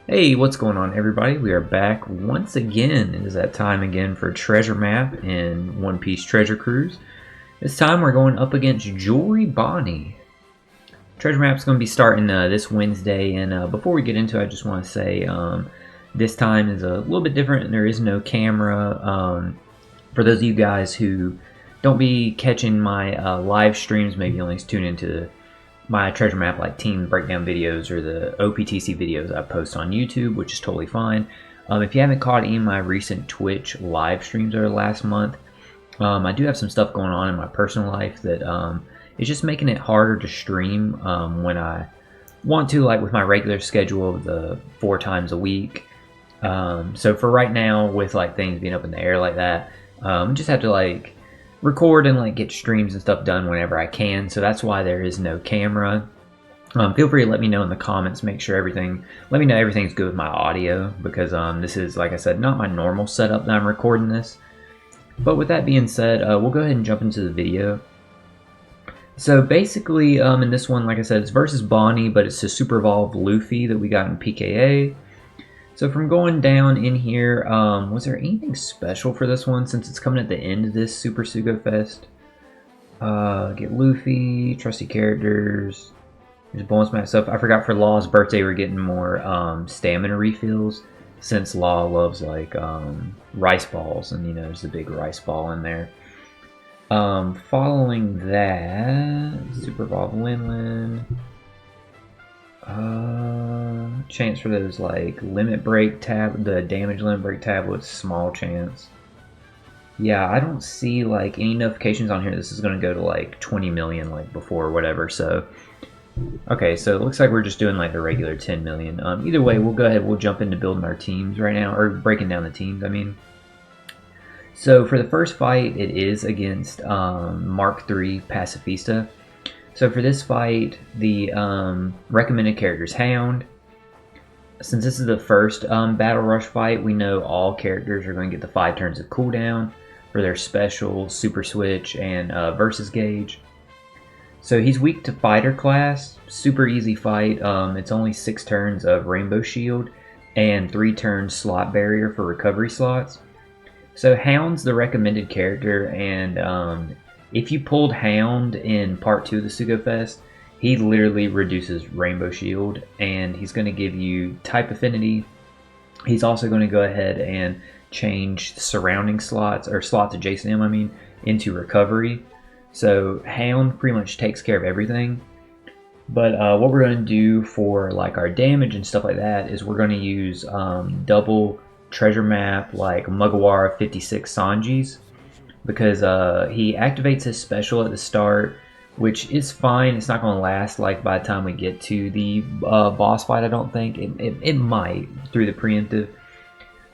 Hey, what's going on, everybody? We are back once again. It is that time again for Treasure Map in One Piece Treasure Cruise. This time we're going up against Jewelry Bonnie. Treasure Map's going to be starting this Wednesday, and before we get into it, I just want to say this time is a little bit different. There is no camera. For those of you guys who don't be catching my live streams, maybe only tune into my treasure map like team breakdown videos or the OPTC videos I post on YouTube, which is totally fine. If you haven't caught any of my recent Twitch live streams over the last month, I do have some stuff going on in my personal life that is just making it harder to stream when I want to, like with my regular schedule of the 4 times a week. So for right now, with like things being up in the air like that, just have to like record and like get streams and stuff done whenever I can, so that's why there is no camera. Feel free to let me know in the comments, let me know everything's good with my audio, because this is, like I said, not my normal setup that I'm recording this. But with that being said, we'll go ahead and jump into the video. So basically, in this one, like I said, it's versus Bonnie, but it's a super evolved Luffy that we got in PKA. So from going down in here, was there anything special for this one since it's coming at the end of this Super Sugo Fest? Get Luffy, trusty characters, there's bonus map stuff. I forgot for Law's birthday we're getting more stamina refills, since Law loves like rice balls, and you know there's a big rice ball in there. Following that, Super Evolved Linlin. Chance for those like limit break the damage limit break tablets, small chance. Yeah, I don't see like any notifications on here this is going to go to like 20 million like before or whatever. So okay, so it looks like we're just doing like the regular 10 million. Either way, we'll go ahead, we'll jump into building our teams right now, or breaking down the teams, I mean. So for the first fight, it is against Mark III Pacifista. So for this fight, the recommended character is Hound. Since this is the first Battle Rush fight, we know all characters are going to get the 5 turns of cooldown for their special, super switch, and versus gauge. So he's weak to fighter class, super easy fight. It's only 6 turns of Rainbow Shield and 3 turns slot barrier for recovery slots. So Hound's the recommended character, and if you pulled Hound in part 2 of the Sugo Fest, he literally reduces Rainbow Shield, and he's going to give you type affinity. He's also going to go ahead and change surrounding slots, or slots adjacent to him, I mean, into recovery. So Hound pretty much takes care of everything. But what we're going to do for like our damage and stuff like that is we're going to use double treasure map like Mugiwara 56 Sanjis. Because he activates his special at the start, which is fine. It's not going to last like by the time we get to the boss fight, I don't think. It might through the preemptive.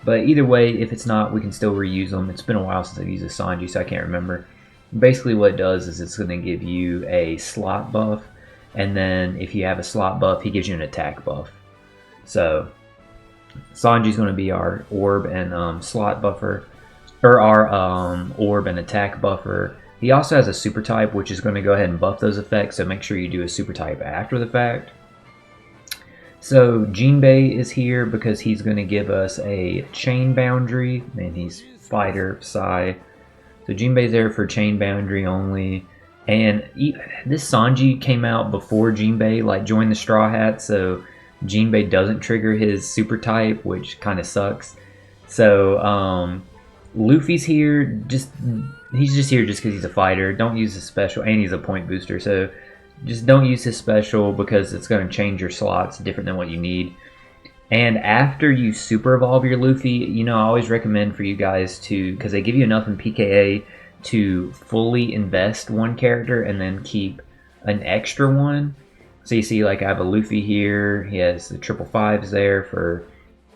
But either way, if it's not, we can still reuse them. It's been a while since I've used a Sanji, so I can't remember. Basically what it does is it's going to give you a slot buff, and then if you have a slot buff, he gives you an attack buff. So Sanji's going to be our orb and slot buffer, or our orb and attack buffer. He also has a super type, which is going to go ahead and buff those effects, so make sure you do a super type after the fact. So Jinbei is here because he's going to give us a chain boundary, and he's fighter, Psy. So Jinbei's there for chain boundary only. And this Sanji came out before Jinbei like joined the Straw Hat, so Jinbei doesn't trigger his super type, which kind of sucks. So Luffy's here, he's just here just because he's a fighter. Don't use his special, and he's a point booster, so just don't use his special because it's going to change your slots different than what you need. And after you super evolve your Luffy, you know, I always recommend for you guys to, because they give you enough in PKA to fully invest one character and then keep an extra one. So you see, like I have a Luffy here, he has the 555s there for,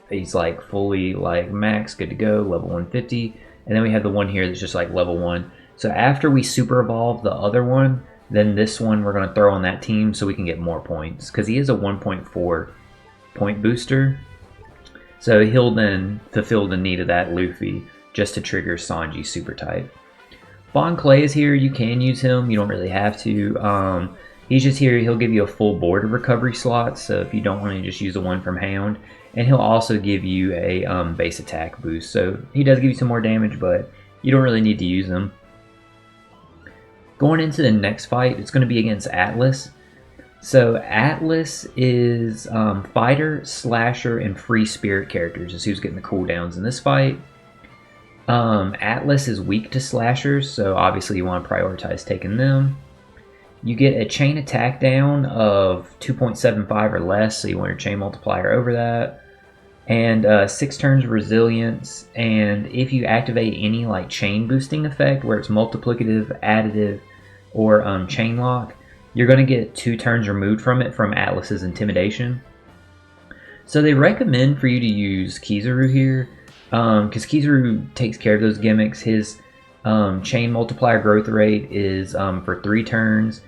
he's like fully like max, good to go, level 150. And then we have the one here that's just like level 1. So after we super evolve the other one, then this one we're going to throw on that team so we can get more points. Because he is a 1.4 point booster. So he'll then fulfill the need of that Luffy just to trigger Sanji super type. Bon Clay is here. You can use him. You don't really have to. He's just here, he'll give you a full board of recovery slots, so if you don't want to just use the one from Hound. And he'll also give you a base attack boost, so he does give you some more damage, but you don't really need to use them. Going into the next fight, it's going to be against Atlas. So Atlas is fighter, slasher, and free spirit characters is who's getting the cooldowns in this fight. Atlas is weak to slashers, so obviously you want to prioritize taking them. You get a chain attack down of 2.75 or less, so you want your chain multiplier over that. And 6 turns resilience, and if you activate any like chain boosting effect where it's multiplicative, additive, or chain lock, you're going to get 2 turns removed from it from Atlas's intimidation. So they recommend for you to use Kizaru here, because Kizaru takes care of those gimmicks. His chain multiplier growth rate is for 3 turns,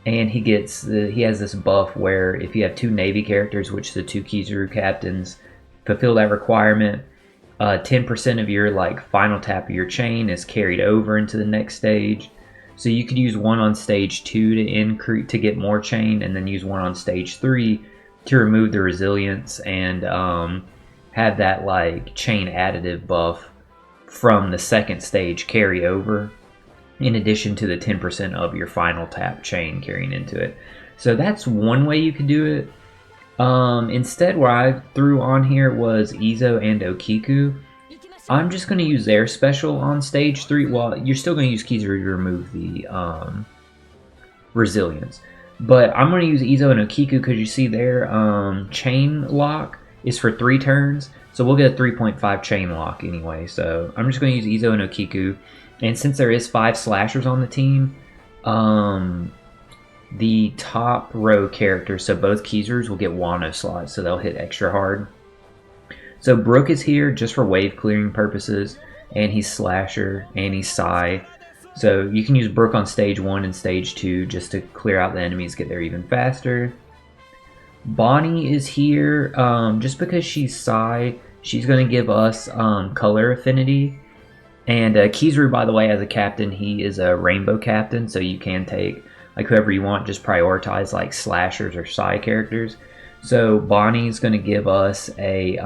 and he has this buff where if you have 2 Navy characters, which the 2 Kizaru captains fulfill that requirement, 10% of your like final tap of your chain is carried over into the next stage. So you could use one on stage 2 to get more chain, and then use one on stage 3 to remove the resilience and have that like chain additive buff from the second stage carry over, in addition to the 10% of your final tap chain carrying into it. So that's one way you could do it. Instead, what I threw on here was Izo and Okiku. I'm just going to use their special on stage 3. Well, you're still going to use Kizaru to remove the resilience. But I'm going to use Izo and Okiku because you see their chain lock is for 3 turns. So we'll get a 3.5 chain lock anyway. So I'm just going to use Izo and Okiku. And since there is 5 slashers on the team, the top row characters, so both Kizarus will get Wano slots, so they'll hit extra hard. So Brook is here just for wave clearing purposes, and he's slasher, and he's Psy. So you can use Brook on stage 1 and stage 2 just to clear out the enemies, get there even faster. Bonnie is here just because she's Psy. She's going to give us color affinity. And Kizaru, by the way, as a captain, he is a rainbow captain, so you can take like whoever you want, just prioritize like slashers or Psy characters. So Bonnie's going to give us a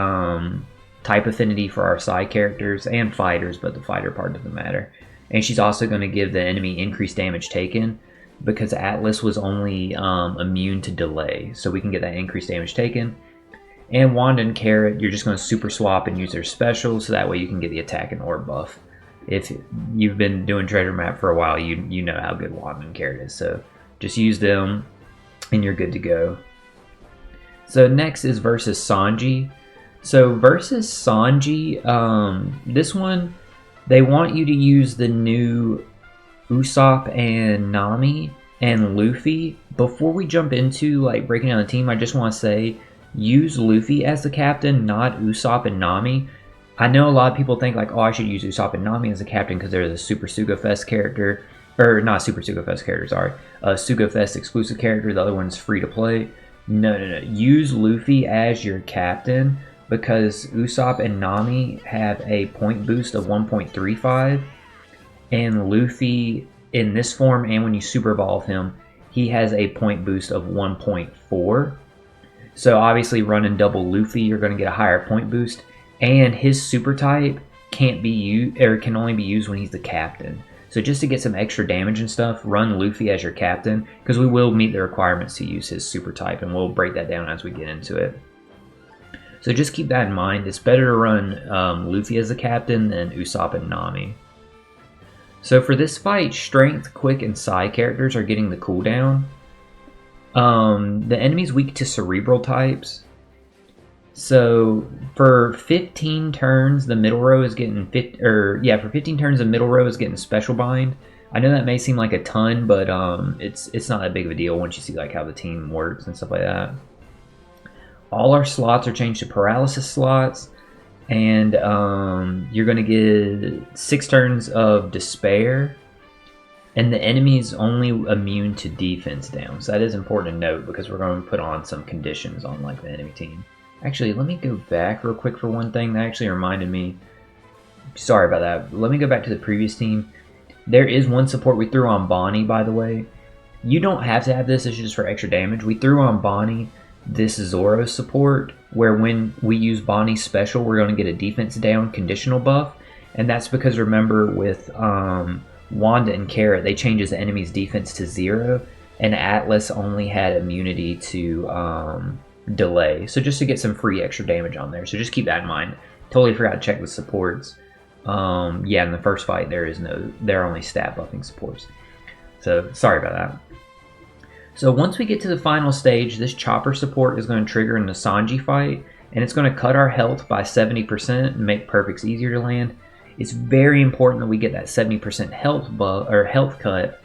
type affinity for our Psy characters and fighters, but the fighter part doesn't matter. And she's also going to give the enemy increased damage taken, because Atlas was only immune to delay, so we can get that increased damage taken. And Wanda and Carrot, you're just going to super swap and use their specials, so that way you can get the attack and orb buff. If you've been doing treasure map for a while, you know how good Wanda and Carrot is, so just use them and you're good to go. So next is versus Sanji. So versus Sanji, this one, they want you to use the new Usopp and Nami and Luffy. Before we jump into like breaking down the team, I just want to say, use Luffy as the captain, not Usopp and Nami. I know a lot of people think like, oh, I should use Usopp and Nami as the captain because they're the Super Sugafest character. Or not Super Sugafest character, sorry. Sugafest exclusive character, the other one's free to play. No. Use Luffy as your captain because Usopp and Nami have a point boost of 1.35. And Luffy, in this form and when you super evolve him, he has a point boost of 1.4. So obviously running double Luffy, you're going to get a higher point boost. And his super type can't be used, or can only be used when he's the captain. So just to get some extra damage and stuff, run Luffy as your captain, because we will meet the requirements to use his super type, and we'll break that down as we get into it. So just keep that in mind. It's better to run Luffy as the captain than Usopp and Nami. So for this fight, Strength, Quick, and Psy characters are getting the cooldown. The enemy's weak to cerebral types. So for 15 turns, the middle row is getting for 15 turns, the middle row is getting special bind. I know that may seem like a ton, but it's not that big of a deal once you see like how the team works and stuff like that. All our slots are changed to paralysis slots, and you're going to get 6 turns of despair. And the enemy is only immune to defense down. So that is important to note because we're going to put on some conditions on like the enemy team. Actually, let me go back real quick for one thing that actually reminded me. Sorry about that. Let me go back to the previous team. There is one support we threw on Bonnie, by the way. You don't have to have this, it's just for extra damage. We threw on Bonnie this Zoro support, where when we use Bonnie's special, we're going to get a defense down conditional buff. And that's because, remember, with Wanda and Carrot, they change the enemy's defense to 0, and Atlas only had immunity to delay. So just to get some free extra damage on there. So just keep that in mind. Totally forgot to check the supports. Yeah, in the first fight, there are only stat buffing supports. So sorry about that. So once we get to the final stage, this chopper support is going to trigger in the Sanji fight, and it's going to cut our health by 70% and make perfects easier to land. It's very important that we get that 70% health cut,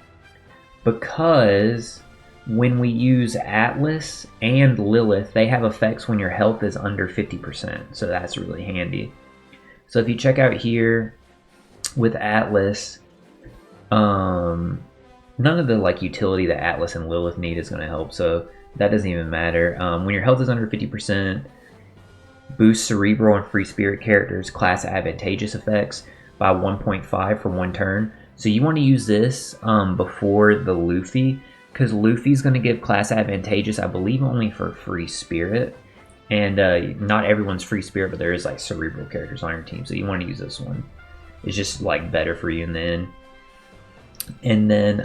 because when we use Atlas and Lilith, they have effects when your health is under 50%, so that's really handy. So if you check out here with Atlas, none of the utility that Atlas and Lilith need is going to help, so that doesn't even matter. When your health is under 50%, boost Cerebral and Free Spirit characters' class advantageous effects by 1.5 for 1 turn. So you want to use this before the Luffy, because Luffy's going to give class advantageous, I believe, only for Free Spirit. And not everyone's Free Spirit, but there is Cerebral characters on your team, so you want to use this one. It's just better for you in the end. And then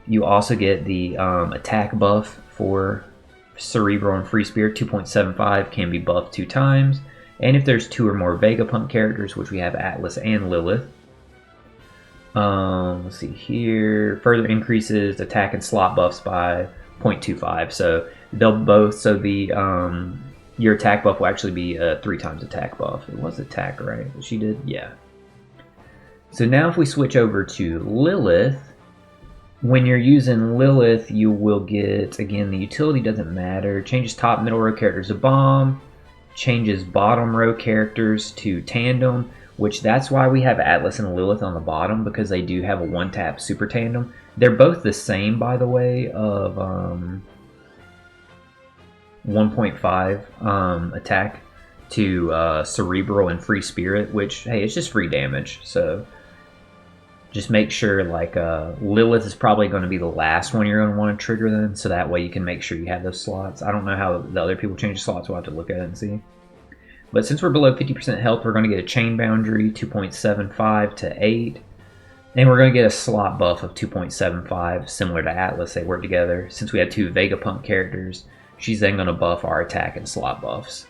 you also get the attack buff for Cerebral and Free Spirit. 2.75 can be buffed 2 times. And if there's 2 or more Vegapunk characters, which we have Atlas and Lilith. Let's see here. Further increases attack and slot buffs by 0.25. So they'll both. So the your attack buff will actually be a 3 times attack buff. It was attack, right? She did, yeah. So now if we switch over to Lilith, when you're using Lilith, you will get, again, the utility doesn't matter. Changes top, middle row characters to bomb. Changes bottom row characters to tandem, which that's why we have Atlas and Lilith on the bottom, because they do have a 1-tap super tandem. They're both the same, by the way, of 1.5 attack to Cerebral and Free Spirit, which, hey, it's just free damage, so just make sure, Lilith is probably going to be the last one you're going to want to trigger then, so that way you can make sure you have those slots. I don't know how the other people change the slots, we'll have to look at it and see. But since we're below 50% health, we're going to get a chain boundary, 2.75 to 8. And we're going to get a slot buff of 2.75, similar to Atlas, they work together. Since we have 2 Vegapunk characters, she's then going to buff our attack and slot buffs.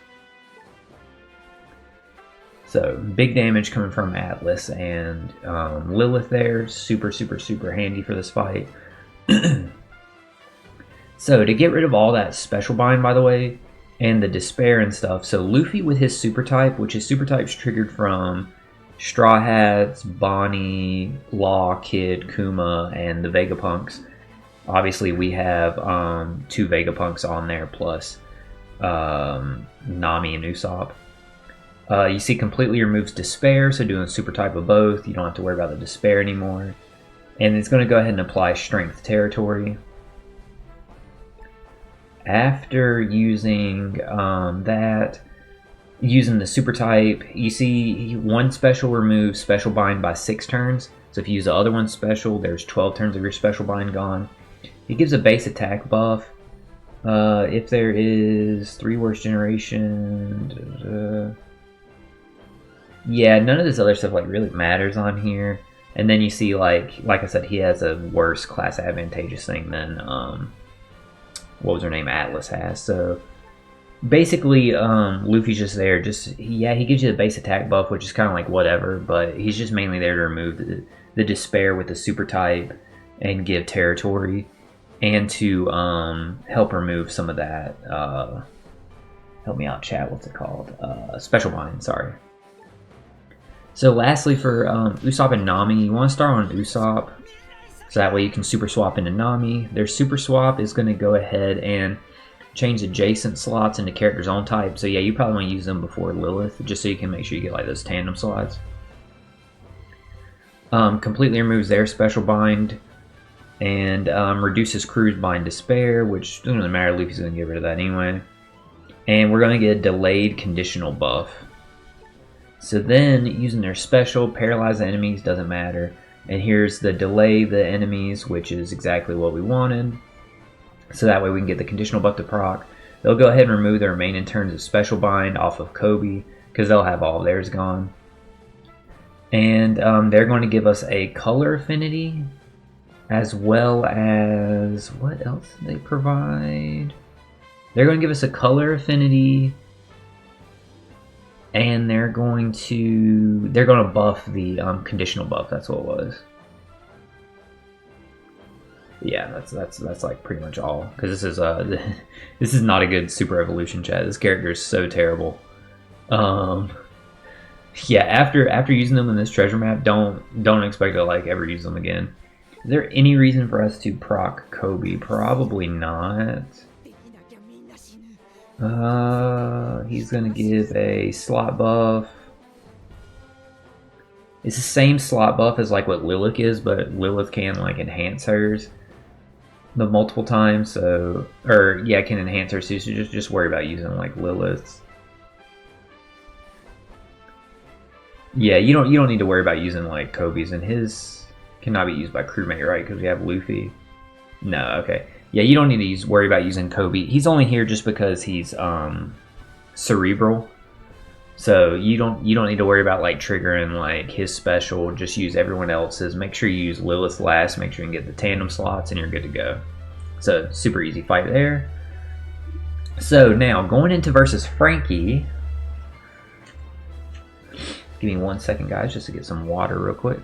So, big damage coming from Atlas and Lilith there. Super, super, super handy for this fight. So, to get rid of all that special bind, by the way, and the despair and stuff. So, Luffy with his super type, which his super type's triggered from Straw Hats, Bonnie, Law, Kid, Kuma, and the Vegapunks. Obviously, we have 2 Vegapunks on there, plus Nami and Usopp. You see, completely removes despair, so doing super type of both, you don't have to worry about the despair anymore. And it's going to go ahead and apply strength territory. After using using the super type, you see one special removes special bind by 6 turns. So if you use the other one special, there's 12 turns of your special bind gone. It gives a base attack buff. If there is 3 worst generation. Yeah, none of this other stuff really matters on here. And then you see like I said, he has a worse class advantageous thing than what was her name, Atlas has. So basically Luffy's just there, yeah, he gives you the base attack buff, which is kind of whatever, but he's just mainly there to remove the despair with the super type and give territory, and to help remove some of that help me out, chat, what's it called, special bind, sorry. So lastly, for Usopp and Nami, you want to start on Usopp, so that way you can super swap into Nami. Their super swap is going to go ahead and change adjacent slots into character's own type. So yeah, you probably want to use them before Lilith, just so you can make sure you get those tandem slots. Completely removes their special bind, and reduces crew's bind despair, which doesn't really matter, Luffy's going to get rid of that anyway. And we're going to get a delayed conditional buff. So then, using their special, paralyze enemies, doesn't matter. And here's the delay the enemies, which is exactly what we wanted. So that way we can get the conditional buff to proc. They'll go ahead and remove their remaining turns of special bind off of Kobe, because they'll have all of theirs gone. And they're going to give us a color affinity, as well as, what else do they provide? They're going to give us a color affinity, and they're going to buff the conditional buff. That's what it was. Yeah, that's like pretty much all, because this is this is not a good super evolution, chat. This character is so terrible. Yeah, after using them in this treasure map, don't expect to like ever use them again. Is there any reason for us to proc Kobe? Probably not. He's gonna give a slot buff. It's the same slot buff as like what Lilith is, but Lilith can like enhance hers the multiple times. So, or yeah, can enhance her too. So just worry about using like Lilith's. Yeah, you don't need to worry about using like Kobe's, and his cannot be used by crewmate, right? Because we have Luffy. No, okay. Yeah, you don't need to worry about using Kobe. He's only here just because he's cerebral. So you don't need to worry about like triggering like his special. Just use everyone else's. Make sure you use Lilith last. Make sure you can get the tandem slots, and you're good to go. So super easy fight there. So now going into versus Franky. Give me 1 second, guys, just to get some water real quick.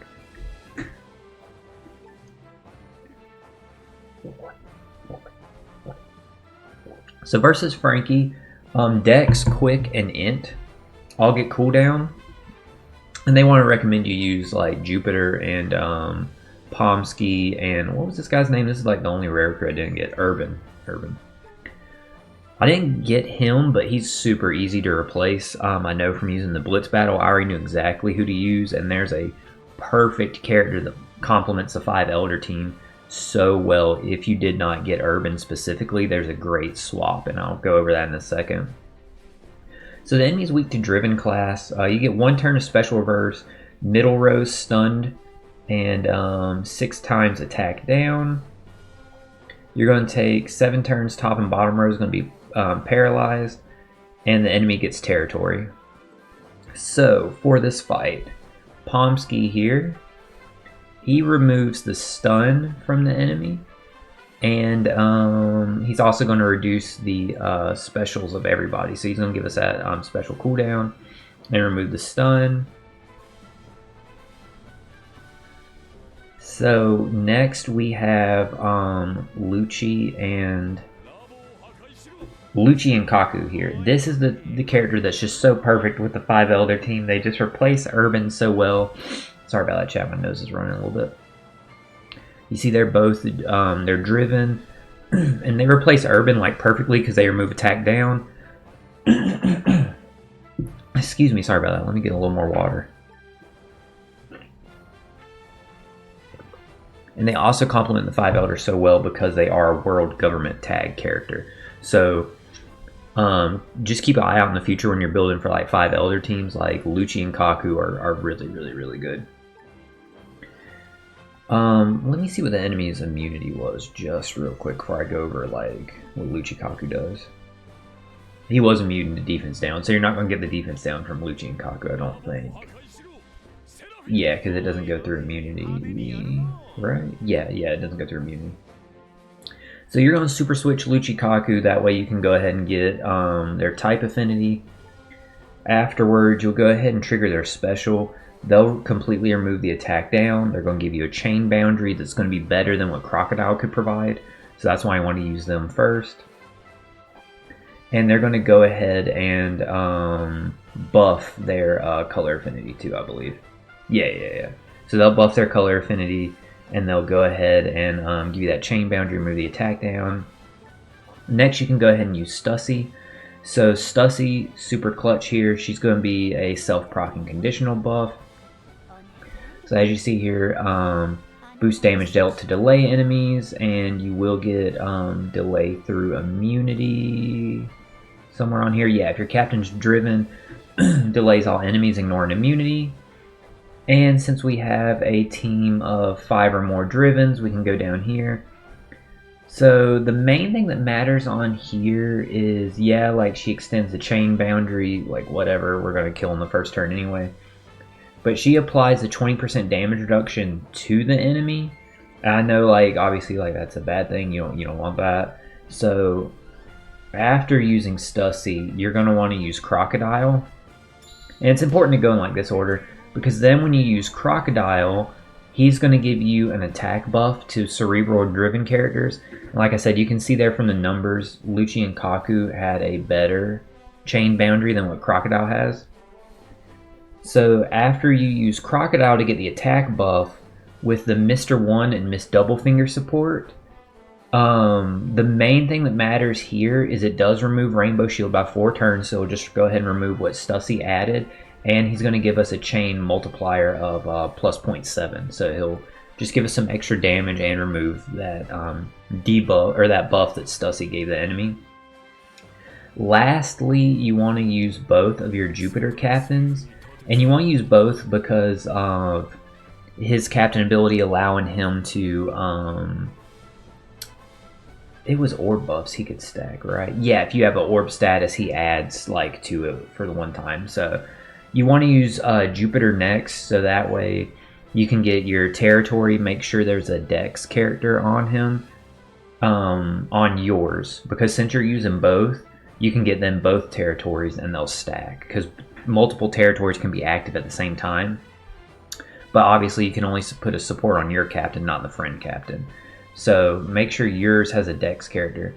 So versus Franky, Dex, Quick, and Int all get cooldown, and they want to recommend you use like Jupiter and Pomsky and what was this guy's name? This is like the only rare crew I didn't get. Urban. I didn't get him, but he's super easy to replace. I know from using the Blitz battle, I already knew exactly who to use, and there's a perfect character that complements the 5 Elder team so well. If you did not get Urban specifically, there's a great swap, and I'll go over that in a second. So the enemy's weak to Driven class. You get 1 turn of special reverse, middle row stunned, and 6 times attack down. You're going to take 7 turns, top and bottom row is going to be paralyzed, and the enemy gets territory. So for this fight, Pomsky here, he removes the stun from the enemy, and he's also going to reduce the specials of everybody. So he's going to give us that special cooldown and remove the stun. So next we have Lucci and Kaku here. This is the character that's just so perfect with the 5 Elder team. They just replace Urban so well. Sorry about that, chat. My nose is running a little bit. You see they're both they're driven, and they replace Urban like perfectly because they remove attack down. Excuse me, sorry about that. Let me get a little more water. And they also complement the 5 Elders so well because they are a world government tag character. So just keep an eye out in the future when you're building for like 5 Elder teams. Like Lucci and Kaku are really, really, really good. Let me see what the enemy's immunity was just real quick before I go over like what Lucci Kaku does. He was immune to defense down, so you're not going to get the defense down from Lucci and Kaku, I don't think. Yeah, because it doesn't go through immunity, right? Yeah, it doesn't go through immunity. So you're going to super switch Lucci Kaku, that way you can go ahead and get their type affinity. Afterwards, you'll go ahead and trigger their special. They'll completely remove the attack down. They're going to give you a chain boundary that's going to be better than what Crocodile could provide. So that's why I want to use them first. And they're going to go ahead and buff their color affinity too, I believe. Yeah. So they'll buff their color affinity, and they'll go ahead and give you that chain boundary, remove the attack down. Next, you can go ahead and use Stussy. So Stussy, super clutch here. She's going to be a self-proccing conditional buff. So as you see here, boost damage dealt to delay enemies, and you will get delay through immunity somewhere on here. Yeah, if your captain's driven, delays all enemies, ignoring immunity. And since we have a team of 5 or more drivens, we can go down here. So the main thing that matters on here is, yeah, like she extends the chain boundary, like whatever, we're going to kill in the first turn anyway. But she applies a 20% damage reduction to the enemy. And I know, like, obviously, like, that's a bad thing. You don't want that. So after using Stussy, you're going to want to use Crocodile. And it's important to go in like this order, because then when you use Crocodile, he's going to give you an attack buff to cerebral driven characters. And like I said, you can see there from the numbers, Lucci and Kaku had a better chain boundary than what Crocodile has. So after you use Crocodile to get the attack buff with the Mr. One and Miss Doublefinger support, the main thing that matters here is it does remove Rainbow Shield by 4 turns, so we'll just go ahead and remove what Stussy added, and he's going to give us a chain multiplier of plus 0.7, so he'll just give us some extra damage and remove that debuff, or that buff that Stussy gave the enemy. Lastly, you want to use both of your Jupiter captains, and you want to use both because of his captain ability allowing him to it was orb buffs he could stack, right? Yeah, if you have an orb status, he adds like to it for the one time. So you want to use Jupiter next, so that way you can get your territory. Make sure there's a Dex character on him, on yours, because since you're using both, you can get them both territories and they'll stack, because multiple territories can be active at the same time. But obviously you can only put a support on your captain, not the friend captain. So make sure yours has a Dex character.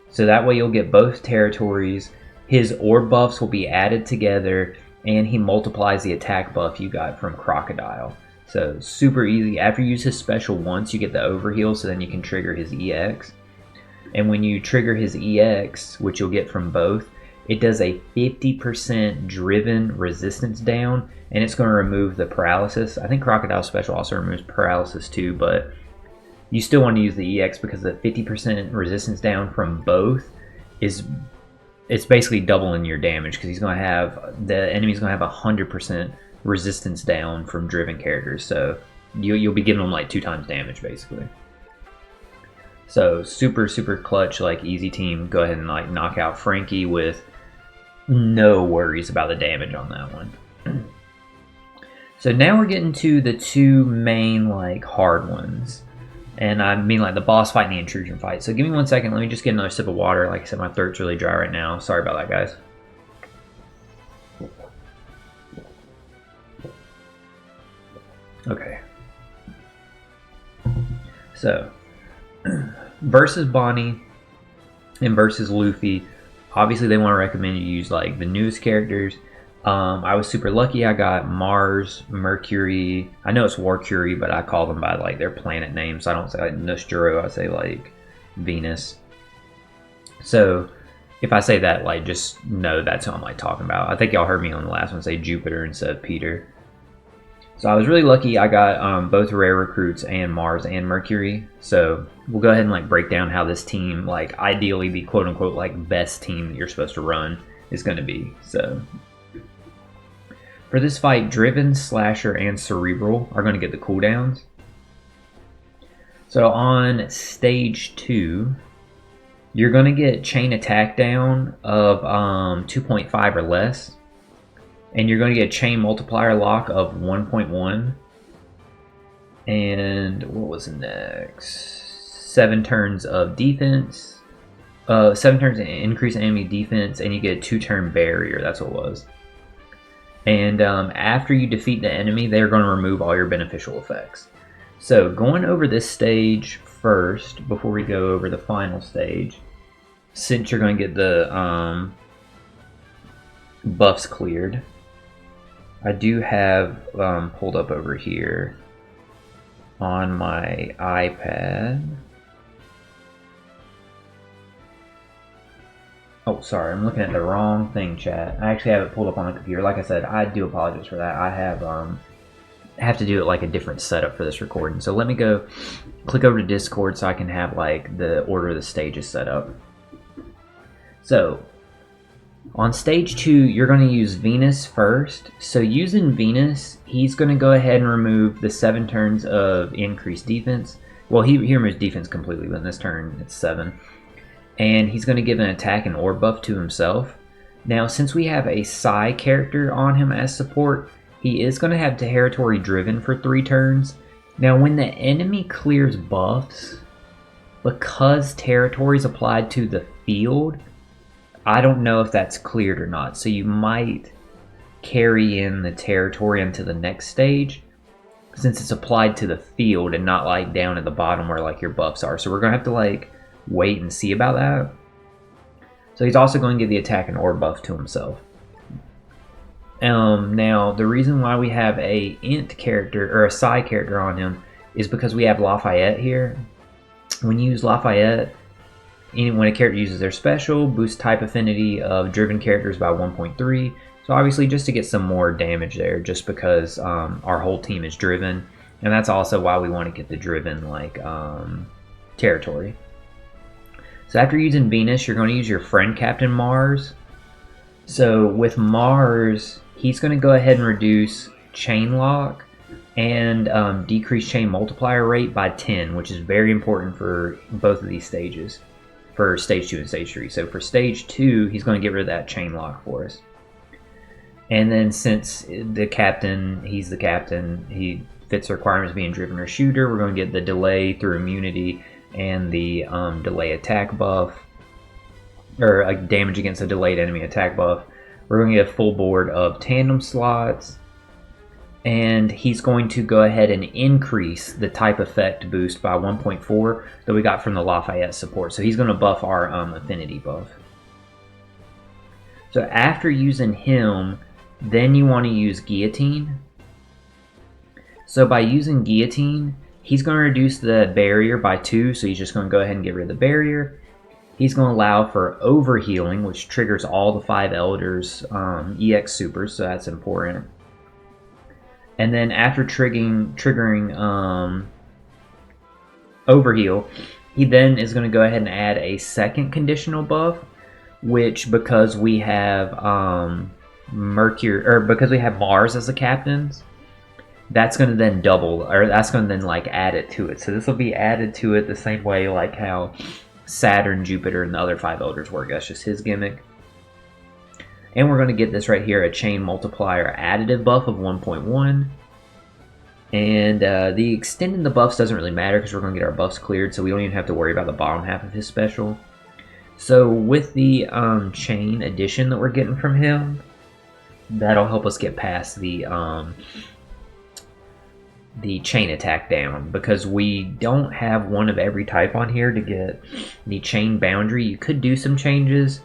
So that way you'll get both territories. His orb buffs will be added together, and he multiplies the attack buff you got from Crocodile. So super easy. After you use his special once, you get the overheal, so then you can trigger his EX. And when you trigger his EX, which you'll get from both, it does a 50% driven resistance down, and it's going to remove the paralysis. I think Crocodile special also removes paralysis too, but you still want to use the EX because the 50% resistance down from both it's basically doubling your damage, because he's going to have, the enemy's going to have 100% resistance down from driven characters. So you'll be giving them like 2 times damage basically. So super clutch, like easy team. Go ahead and like knock out Franky with no worries about the damage on that one. So now we're getting to the 2 main like hard ones. And I mean like the boss fight and the intrusion fight. So give me 1 second, let me just get another sip of water. Like I said, my throat's really dry right now. Sorry about that, guys. Okay. So, versus Bonnie and versus Luffy, obviously they want to recommend you use like the newest characters. I was super lucky. I got Mars, Mercury. I know it's Warcury, but I call them by like their planet names. So I don't say like Nostro, I say like Venus. So if I say that, like just know that's who I'm like talking about. I think y'all heard me on the last one say Jupiter instead of Peter. So I was really lucky. I got both rare recruits and Mars and Mercury. So we'll go ahead and like break down how this team, like ideally the quote unquote like best team that you're supposed to run is going to be. So for this fight, Driven, Slasher, and Cerebral are going to get the cooldowns. So on stage 2, you're going to get chain attack down of 2.5 or less. And you're going to get chain multiplier lock of 1.1. And what was next? 7 turns of defense. 7 turns of increase in enemy defense, and you get a 2-turn barrier. That's what it was. And after you defeat the enemy, they're going to remove all your beneficial effects. So going over this stage first, before we go over the final stage, since you're going to get the buffs cleared, I do have pulled up over here on my iPad. Oh, sorry, I'm looking at the wrong thing, chat. I actually have it pulled up on the computer. Like I said, I do apologize for that. I have to do it like a different setup for this recording. So let me go click over to Discord so I can have like the order of the stages set up. So On stage 2, you're going to use Venus first. So using Venus, he's going to go ahead and remove the 7 turns of increased defense. Well, he removes defense completely, but in this turn it's 7. And he's going to give an attack and orb buff to himself. Now, since we have a Psy character on him as support, he is going to have territory driven for 3 turns. Now, when the enemy clears buffs, because territory is applied to the field, I don't know if that's cleared or not. So you might carry in the territory into the next stage, since it's applied to the field and not like down at the bottom where like your buffs are. So we're going to have to like wait and see about that. So he's also going to give the attack and orb buff to himself. Now, the reason why we have a int character or a Psy character on him is because we have Lafayette here. When you use Lafayette, when a character uses their special, boost type affinity of driven characters by 1.3. So obviously just to get some more damage there, just because our whole team is driven. And that's also why we want to get the driven like territory. So after using Venus, you're going to use your friend Captain Mars. So with Mars, he's going to go ahead and reduce chain lock and decrease chain multiplier rate by 10, which is very important for both of these stages, for stage 2 and stage 3. So for stage 2, he's going to get rid of that chain lock for us. And then since the captain, he's the captain, he fits the requirements of being driven or shooter, we're going to get the delay through immunity and the delay attack buff, or damage against a delayed enemy attack buff. We're going to get a full board of tandem slots, and he's going to go ahead and increase the type effect boost by 1.4 that we got from the Lafayette support. So he's going to buff our affinity buff. So after using him, then you want to use Guillotine. So by using Guillotine, he's going to reduce the barrier by 2, so he's just going to go ahead and get rid of the barrier. He's going to allow for overhealing, which triggers all the 5 elders EX supers, so that's important. And then after triggering overheal, he then is going to go ahead and add a second conditional buff, which because we have because we have Mars as the captains, that's going to then double, or that's going to then like add it to it. So this will be added to it the same way like how Saturn, Jupiter, and the other 5 elders work. That's just his gimmick. And we're going to get this right here, a chain multiplier additive buff of 1.1. And the extending the buffs doesn't really matter because we're going to get our buffs cleared, so we don't even have to worry about the bottom half of his special. So with the chain addition that we're getting from him, that'll help us get past the chain attack down, because we don't have one of every type on here to get the chain boundary. You could do some changes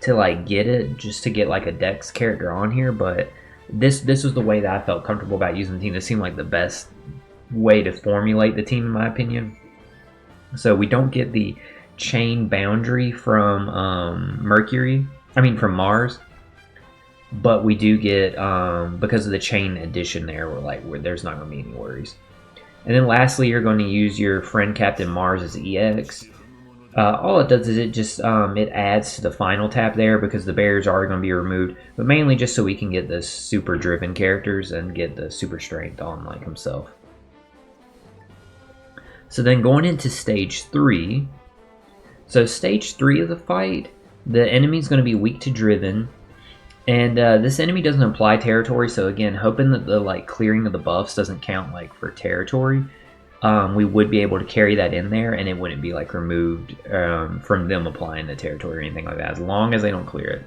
to like get it, just to get like a Dex character on here, but this was the way that I felt comfortable about using the team. This seemed like the best way to formulate the team in my opinion. So we don't get the chain boundary from from Mars, but we do get because of the chain addition there, there's not going to be any worries. And then lastly, you're going to use your friend Captain Mars as EX. All it does is it just it adds to the final tap there, because the barriers are going to be removed, but mainly just so we can get the super driven characters and get the super strength on like himself. So then going into stage 3, so stage 3 of the fight, the enemy's going to be weak to driven, and this enemy doesn't apply territory. So again, hoping that the like clearing of the buffs doesn't count like for territory. We would be able to carry that in there, and it wouldn't be like removed from them applying the territory or anything like that, as long as they don't clear it.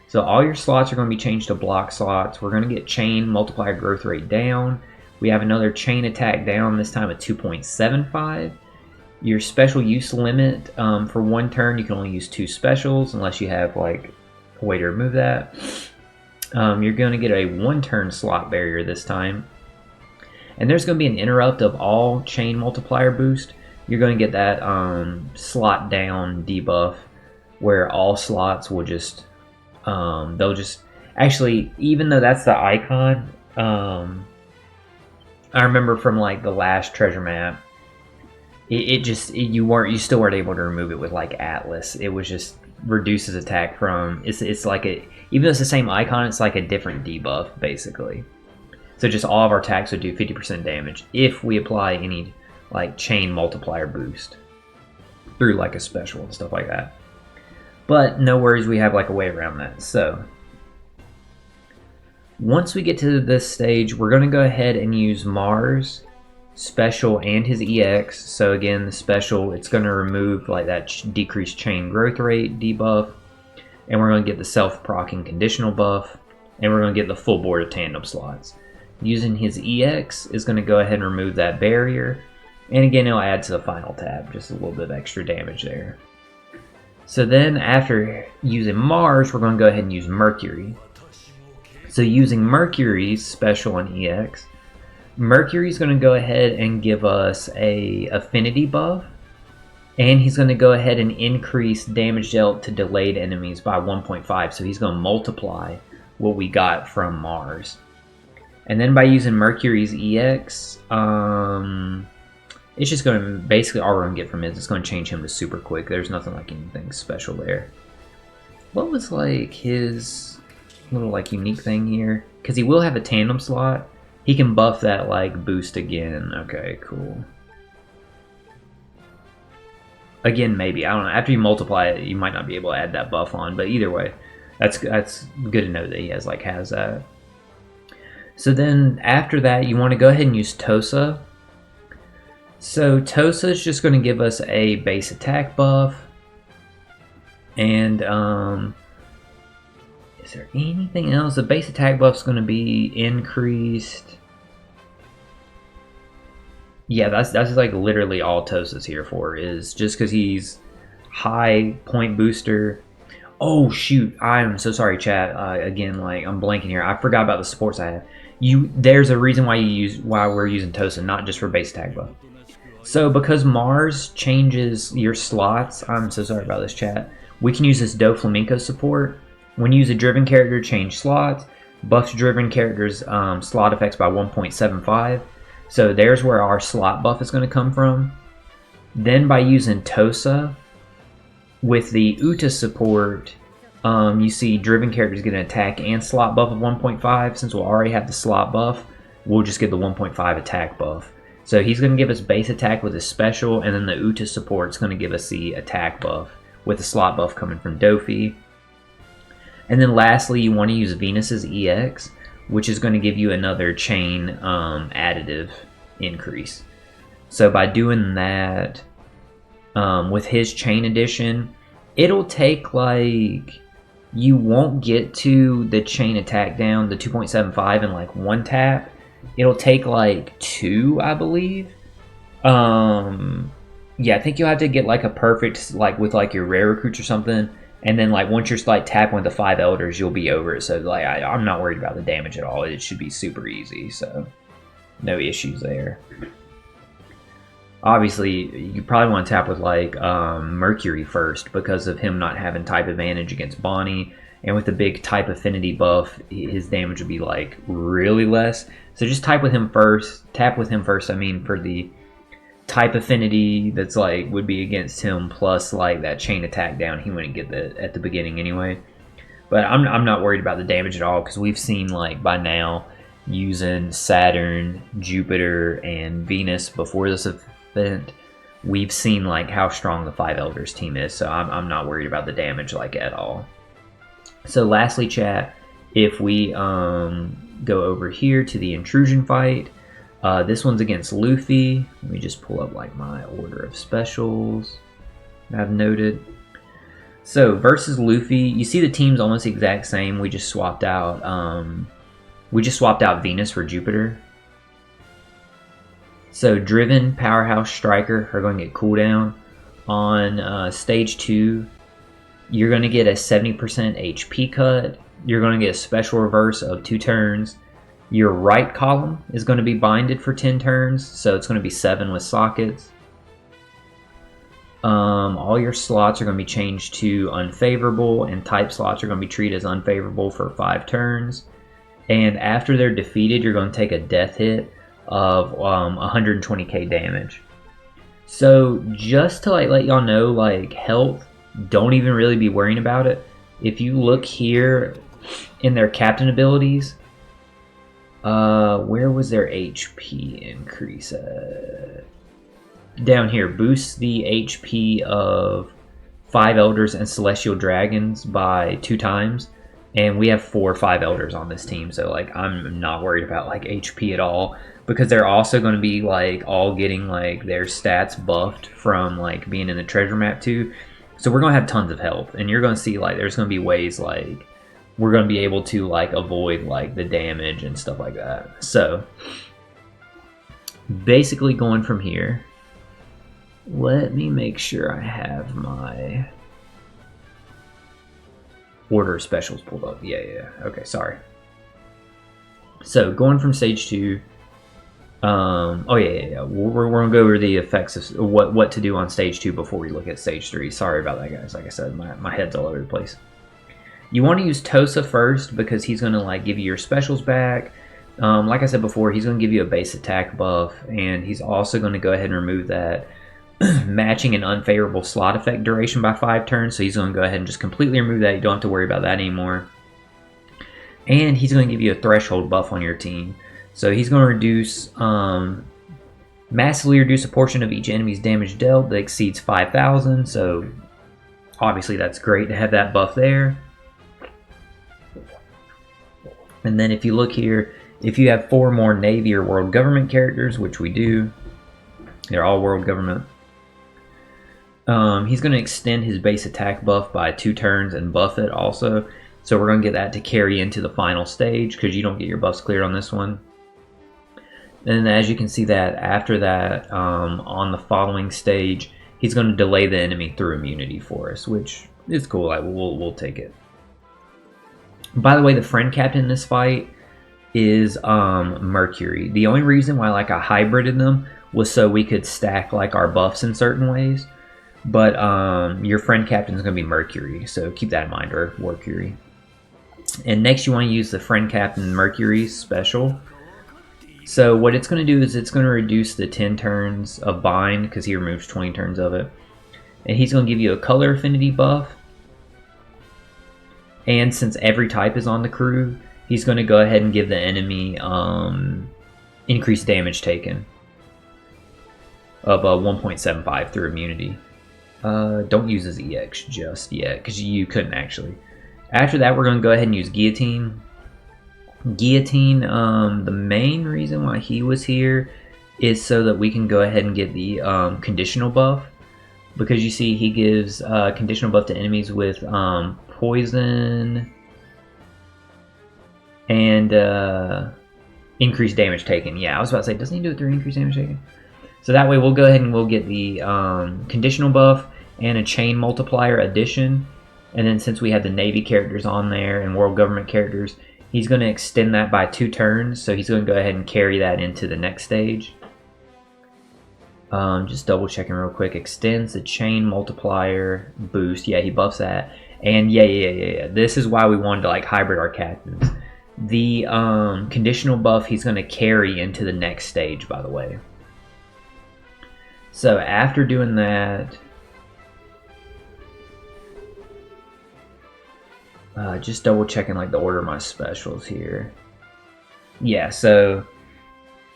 So all your slots are going to be changed to block slots. We're going to get chain multiplier growth rate down. We have another chain attack down, this time at 2.75. Your special use limit for 1 turn, you can only use 2 specials unless you have like a way to remove that. You're going to get a 1 turn slot barrier this time. And there's going to be an interrupt of all chain multiplier boost. You're going to get that slot down debuff, where all slots will just, they'll just, actually, even though that's the icon, I remember from like the last treasure map, you still weren't able to remove it with like Atlas. It was just reduces attack from, it's like a, even though it's the same icon, it's like a different debuff basically. So just all of our attacks would do 50% damage if we apply any like chain multiplier boost through like a special and stuff like that. But no worries, we have like a way around that. So once we get to this stage, we're going to go ahead and use Mars special and his EX. So again, the special, it's going to remove like that decreased chain growth rate debuff, and we're going to get the self-proccing conditional buff, and we're going to get the full board of tandem slots. Using his EX is going to go ahead and remove that barrier, and again it'll add to the final tab, just a little bit of extra damage there. So then after using Mars, we're going to go ahead and use Mercury. So using Mercury's special and EX, Mercury's going to go ahead and give us a affinity buff, and he's going to go ahead and increase damage dealt to delayed enemies by 1.5, so he's going to multiply what we got from Mars. And then by using Mercury's EX, it's just going to, basically all we're going to get from it is it's going to change him to super quick. There's nothing like anything special there. What was like his little like unique thing here? Because he will have a tandem slot. He can buff that like boost again. Okay, cool. Again, maybe. I don't know. After you multiply it, you might not be able to add that buff on. But either way, that's good to know that he has that. So then after that, you want to go ahead and use Tosa. So Tosa is just going to give us a base attack buff. And is there anything else? The base attack buff is going to be increased. Yeah, that's like literally all Tosa's here for, is just because he's high point booster. Oh shoot, I am so sorry, chat. Again, like I'm blanking here. I forgot about the supports I have. There's a reason why we're using Tosa, not just for base attack buff. So because Mars changes your slots, I'm so sorry about this, chat. We can use this Do Flamenco support. When you use a driven character, change slots. Buffs driven characters slot effects by 1.75. So there's where our slot buff is going to come from. Then by using Tosa with the Uta support, you see driven characters get an attack and slot buff of 1.5. Since we'll already have the slot buff, we'll just get the 1.5 attack buff. So he's going to give us base attack with his special, and then the Uta support is going to give us the attack buff with the slot buff coming from Dofi. And then lastly, you want to use Venus's EX, which is going to give you another chain additive increase. So by doing that, with his chain addition, it'll take like, you won't get to the chain attack down, the 2.75 in like one tap. It'll take like 2, I believe. Yeah, I think you'll have to get like a perfect, like with like your rare recruits or something. And then like once you're like tapping with the 5 elders, you'll be over it. So like I'm not worried about the damage at all. It should be super easy. So no issues there. Obviously, you probably want to tap with like Mercury first because of him not having type advantage against Bonnie. And with the big type affinity buff, his damage would be like really less. So just tap with him first, I mean, for the type affinity that's like would be against him, plus like that chain attack down. He wouldn't get that at the beginning anyway. But I'm not worried about the damage at all, because we've seen like by now using Saturn, Jupiter, and Venus before this event, we've seen like how strong the 5 Elders team is. So I'm not worried about the damage like at all. So lastly, chat, if we go over here to the Intrusion fight, this one's against Luffy. Let me just pull up like my order of specials I've noted. So versus Luffy, you see the team's almost the exact same. We just swapped out Venus for Jupiter. So Driven, Powerhouse, Striker are going to get cooldown. On stage 2, you're going to get a 70% HP cut. You're going to get a special reverse of 2 turns. Your right column is going to be binded for 10 turns, so it's going to be 7 with sockets. All your slots are going to be changed to unfavorable, and type slots are going to be treated as unfavorable for 5 turns. And after they're defeated, you're going to take a death hit of 120k damage. So just to like let y'all know, like health don't even really be worrying about it. If you look here in their captain abilities, where was their HP increase at? Down here, boosts the HP of 5 Elders and Celestial Dragons by 2 times. And we have 4 or 5 Elders on this team, so like I'm not worried about like HP at all, because they're also going to be like all getting like their stats buffed from like being in the treasure map too. So we're going to have tons of health, and you're going to see like there's going to be ways like we're going to be able to like avoid like the damage and stuff like that. So basically going from here, let me make sure I have my order specials pulled up. Yeah. Okay, sorry. So going from stage 2, oh yeah. We're gonna go over the effects of what to do on stage 2 before we look at stage 3. Sorry about that, guys. Like I said, my head's all over the place. You want to use Tosa first because he's gonna like give you your specials back. Like I said before, he's gonna give you a base attack buff, and he's also gonna go ahead and remove that matching an unfavorable slot effect duration by 5 turns. So he's gonna go ahead and just completely remove that. You don't have to worry about that anymore. And he's gonna give you a threshold buff on your team. So he's going to reduce, massively reduce a portion of each enemy's damage dealt that exceeds 5,000. So obviously that's great to have that buff there. And then if you look here, if you have 4 more Navy or World Government characters, which we do, they're all World Government. He's going to extend his base attack buff by 2 turns and buff it also. So we're going to get that to carry into the final stage because you don't get your buffs cleared on this one. And as you can see that after that, on the following stage, he's going to delay the enemy through immunity for us, which is cool. We'll take it. By the way, the friend captain in this fight is Mercury. The only reason why like I hybrided them was so we could stack like our buffs in certain ways. But your friend captain is going to be Mercury, so keep that in mind, or Mercury. And next you want to use the friend captain Mercury special. So what it's going to do is it's going to reduce the 10 turns of bind because he removes 20 turns of it. And he's going to give you a color affinity buff. And since every type is on the crew, he's going to go ahead and give the enemy increased damage taken of 1.75 through immunity. Don't use his EX just yet because you couldn't actually. After that, we're going to go ahead and use Guillotine. Guillotine, the main reason why he was here is so that we can go ahead and get the conditional buff, because you see he gives conditional buff to enemies with poison and increased damage taken. Yeah, I was about to say, doesn't he do it through increased damage taken? So that way we'll go ahead and we'll get the conditional buff and a chain multiplier addition. And then since we have the Navy characters on there and World Government characters, he's going to extend that by 2 turns, so he's going to go ahead and carry that into the next stage. Just double checking real quick. Extends the chain multiplier boost. Yeah, he buffs that. And yeah. This is why we wanted to like hybrid our captains. The conditional buff he's going to carry into the next stage, by the way. So after doing that, just double checking like the order of my specials here. Yeah, so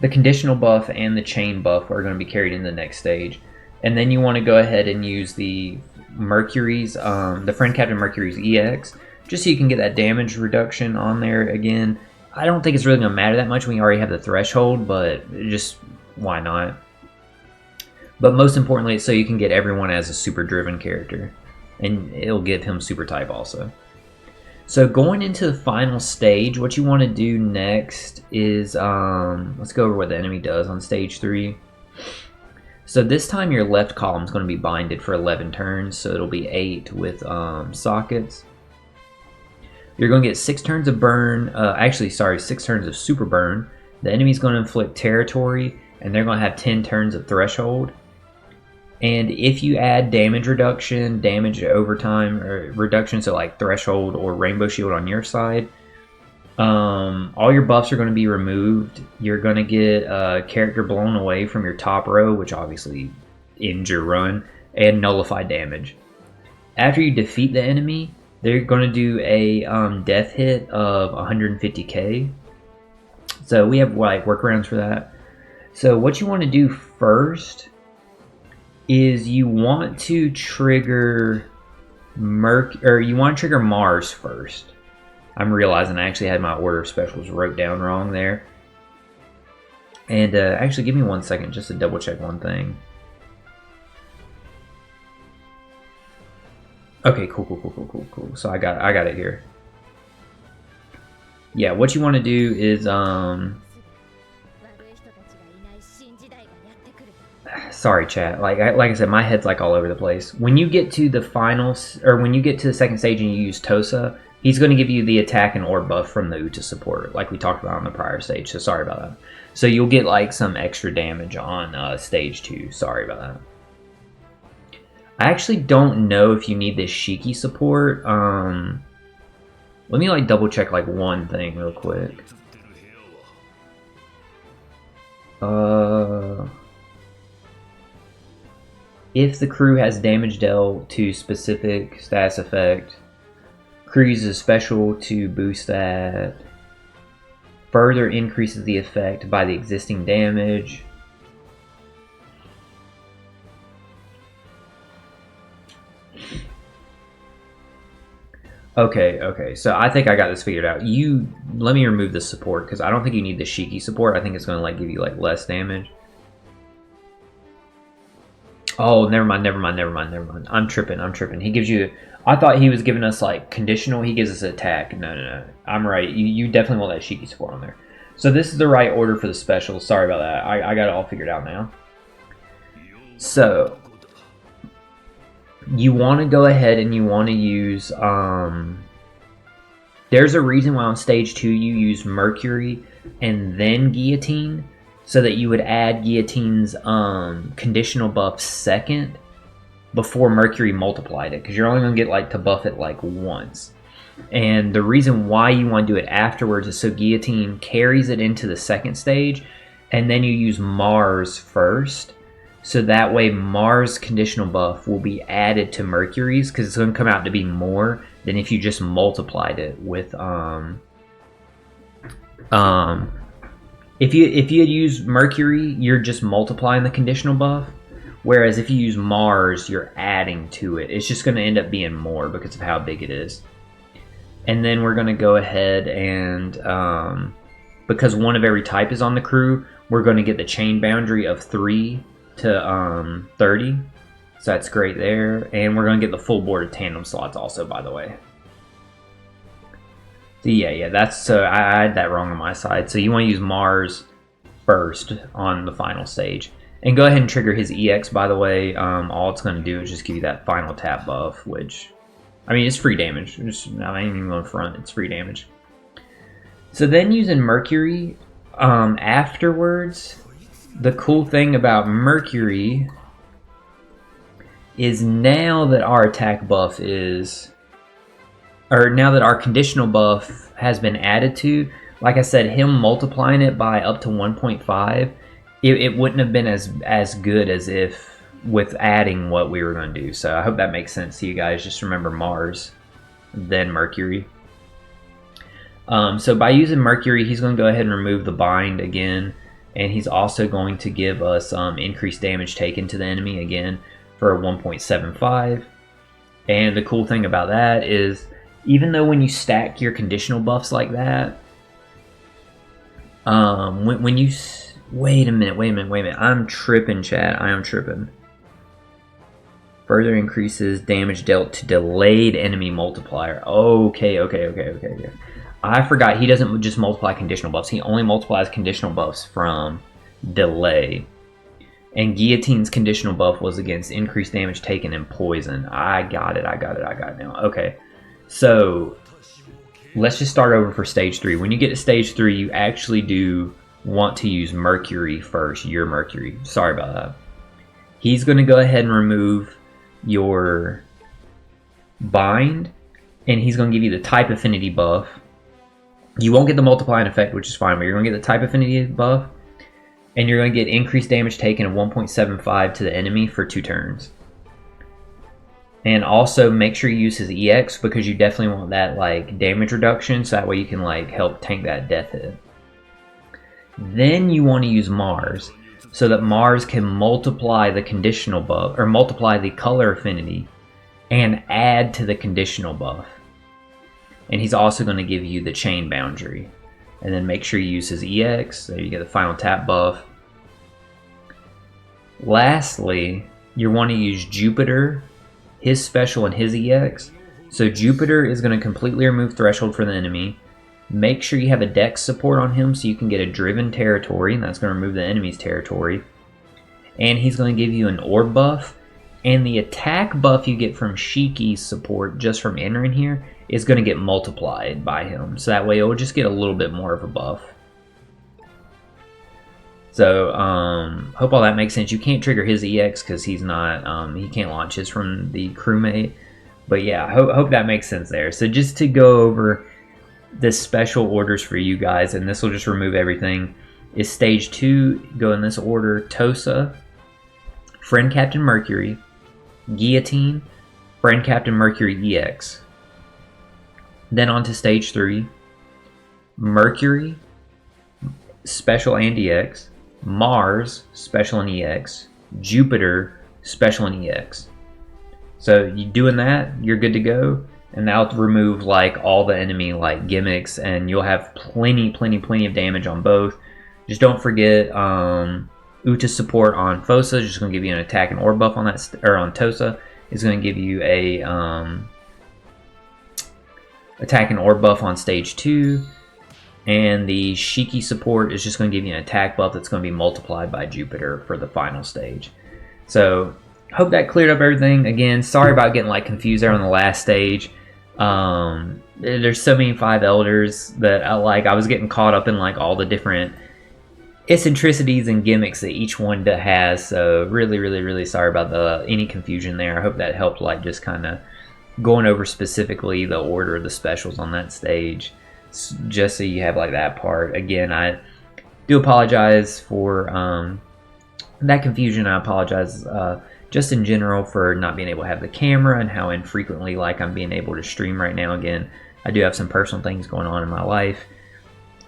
the conditional buff and the chain buff are going to be carried in the next stage. And then you want to go ahead and use the Mercury's, the friend captain Mercury's EX, just so you can get that damage reduction on there again. I don't think it's really going to matter that much when you already have the threshold, but just why not? But most importantly, it's so you can get everyone as a super driven character, and it'll give him super type also. So going into the final stage, what you want to do next is, let's go over what the enemy does on stage 3. So this time your left column is going to be binded for 11 turns, so it'll be 8 with sockets. You're going to get 6 turns of burn, 6 turns of super burn. The enemy's going to inflict territory, and they're going to have 10 turns of threshold. And if you add damage reduction, damage over time or reduction, so like threshold or rainbow shield on your side, all your buffs are going to be removed. You're going to get a character blown away from your top row, which obviously ends your run, and nullify damage. after you defeat the enemy, they're going to do a death hit of 150k. So we have like workarounds for that. So what you want to do first is you want to trigger Mars first. I'm realizing I actually had my order of specials wrote down wrong there. And actually, give me 1 second just to double check one thing. Okay, cool. So I got it here. Yeah, what you want to do is sorry, chat. Like I said, my head's like all over the place. When you get to the finals, or when you get to the second stage and you use Tosa, he's going to give you the attack and orb buff from the Uta support, like we talked about on the prior stage. So sorry about that. So you'll get like some extra damage on stage 2. Sorry about that. I actually don't know if you need this Shiki support. Let me like double check like one thing real quick. If the crew has damage dealt to specific status effect, crew uses special to boost that. Further increases the effect by the existing damage. Okay, so I think I got this figured out. Let me remove the support, because I don't think you need the Shiki support. I think it's going to like give you like less damage. Oh, never mind. I'm tripping. He gives you... I thought he was giving us like conditional. He gives us attack. No. I'm right. You definitely want that Shiki support on there. So this is the right order for the specials. Sorry about that. I got it all figured out now. So you want to go ahead and you want to use... there's a reason why on stage 2 you use Mercury and then Guillotine, so that you would add Guillotine's conditional buff second before Mercury multiplied it, because you're only going to get like to buff it like once. And the reason why you want to do it afterwards is so Guillotine carries it into the second stage, and then you use Mars first, so that way Mars conditional buff will be added to Mercury's, because it's going to come out to be more than if you just multiplied it with if you had used Mercury, you're just multiplying the conditional buff. Whereas if you use Mars, you're adding to it. It's just going to end up being more because of how big it is. And then we're going to go ahead and, because one of every type is on the crew, we're going to get the chain boundary of 3 to 30. So that's great there. And we're going to get the full board of tandem slots also, by the way. So yeah, that's, so I had that wrong on my side. So you want to use Mars first on the final stage. And go ahead and trigger his EX, by the way. All it's going to do is just give you that final tap buff, which, I mean, it's free damage. I ain't even going front, it's free damage. So then using Mercury afterwards, the cool thing about Mercury is now that our attack buff is, or now that our conditional buff has been added to, like I said, him multiplying it by up to 1.5, it wouldn't have been as good as if with adding what we were going to do. So I hope that makes sense to you guys. Just remember Mars, then Mercury. So by using Mercury, he's going to go ahead and remove the bind again, and he's also going to give us increased damage taken to the enemy again for a 1.75. And the cool thing about that is, even though when you stack your conditional buffs like that, when you... Wait a minute. I'm tripping, chat. I am tripping. Further increases damage dealt to delayed enemy multiplier. Okay. I forgot he doesn't just multiply conditional buffs. He only multiplies conditional buffs from delay. And Guillotine's conditional buff was against increased damage taken and poison. I got it now. Okay. So, let's just start over for stage 3. When you get to stage 3, you actually do want to use Mercury first, your Mercury. Sorry about that. He's going to go ahead and remove your bind, and he's going to give you the type affinity buff. You won't get the multiplying effect, which is fine, but you're going to get the type affinity buff, and you're going to get increased damage taken of 1.75 to the enemy for 2 turns. And also make sure you use his EX, because you definitely want that like damage reduction, so that way you can like help tank that death hit. Then you want to use Mars, so that Mars can multiply the conditional buff, or multiply the color affinity, and add to the conditional buff. And he's also going to give you the chain boundary. And then make sure you use his EX, so you get the final tap buff. Lastly, you want to use Jupiter, his special, and his EX. So Jupiter is going to completely remove threshold for the enemy. Make sure you have a dex support on him so you can get a driven territory, and that's going to remove the enemy's territory. And he's going to give you an orb buff. And the attack buff you get from Shiki's support just from entering here is going to get multiplied by him. So that way it will just get a little bit more of a buff. So, hope all that makes sense. You can't trigger his EX because he's not, he can't launch his from the crewmate. But yeah, hope that makes sense there. So just to go over the special orders for you guys, and this will just remove everything, is Stage 2, go in this order: Tosa, Friend Captain Mercury, Guillotine, Friend Captain Mercury EX. Then on to Stage 3, Mercury, Special and EX, Mars, Special and EX, Jupiter, Special and EX. So you doing that, you're good to go. And that'll remove like all the enemy like gimmicks, and you'll have plenty of damage on both. Just don't forget Uta support on Fosa, just going to give you an attack and orb buff on that, or on Tosa is going to give you a attack and orb buff on Stage 2. And the Shiki support is just going to give you an attack buff that's going to be multiplied by Jupiter for the final stage. So, hope that cleared up everything. Again, sorry about getting like confused there on the last stage. There's so many 5 elders that I was getting caught up in like all the different eccentricities and gimmicks that each one has. So really sorry about any confusion there. I hope that helped, like just kind of going over specifically the order of the specials on that stage, just so you have like that part. Again, I do apologize for that confusion. I apologize just in general for not being able to have the camera, and how infrequently like I'm being able to stream right now. Again, I do have some personal things going on in my life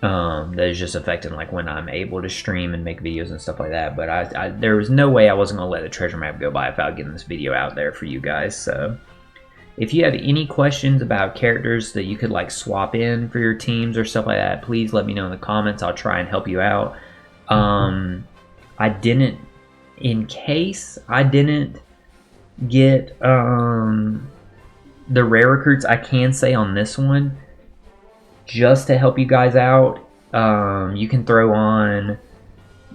that is just affecting like when I'm able to stream and make videos and stuff like that. But there was no way I wasn't going to let the treasure map go by without getting this video out there for you guys. So if you have any questions about characters that you could like swap in for your teams or stuff like that, please let me know in the comments. I'll try and help you out. In case I didn't get the rare recruits, I can say on this one, just to help you guys out, you can throw on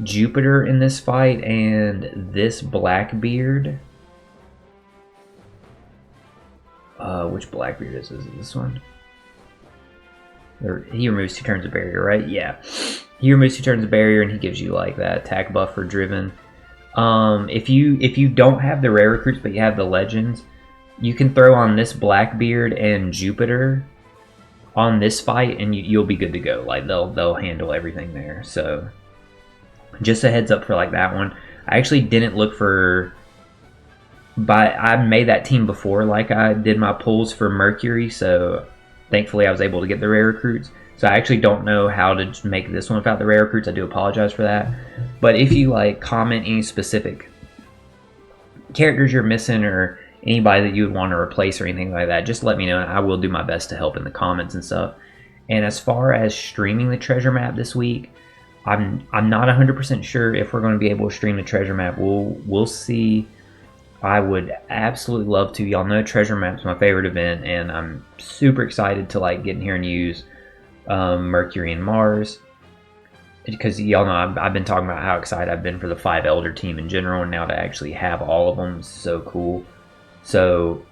Jupiter in this fight and this Blackbeard. Which Blackbeard is this? Is this one? He removes 2 turns of barrier, right? Yeah. He removes 2 turns of barrier, and he gives you like that attack buff for Driven. If you don't have the rare recruits but you have the legends, you can throw on this Blackbeard and Jupiter on this fight, and you'll be good to go. Like they'll handle everything there. So just a heads up for like that one. I actually didn't look for, but I made that team before like I did my pulls for Mercury, so thankfully I was able to get the rare recruits. So I actually don't know how to make this one without the rare recruits. I do apologize for that. But if you like comment any specific characters you're missing, or anybody that you would want to replace or anything like that, just let me know, and I will do my best to help in the comments and stuff. And as far as streaming the treasure map this week, I'm not 100% sure if we're going to be able to stream the treasure map. We'll see. I would absolutely love to. Y'all know treasure map's my favorite event, and I'm super excited to like get in here and use Mercury and Mars, because y'all know I've been talking about how excited I've been for the 5 Elder team in general, and now to actually have all of them is so cool. So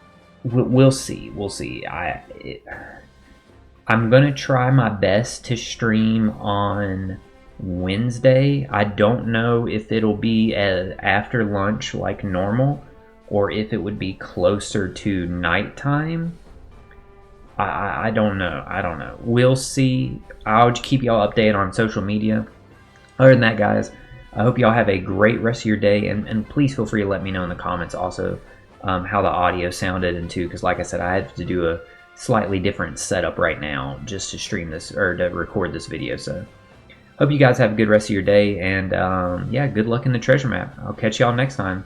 we'll see. I'm gonna try my best to stream on Wednesday. I don't know if it'll be after lunch like normal, or if it would be closer to nighttime. I don't know. We'll see. I'll keep y'all updated on social media. Other than that, guys, I hope y'all have a great rest of your day, and please feel free to let me know in the comments also how the audio sounded, and too, because like I said, I had to do a slightly different setup right now just to stream this or to record this video. So hope you guys have a good rest of your day, and yeah, good luck in the treasure map. I'll catch y'all next time.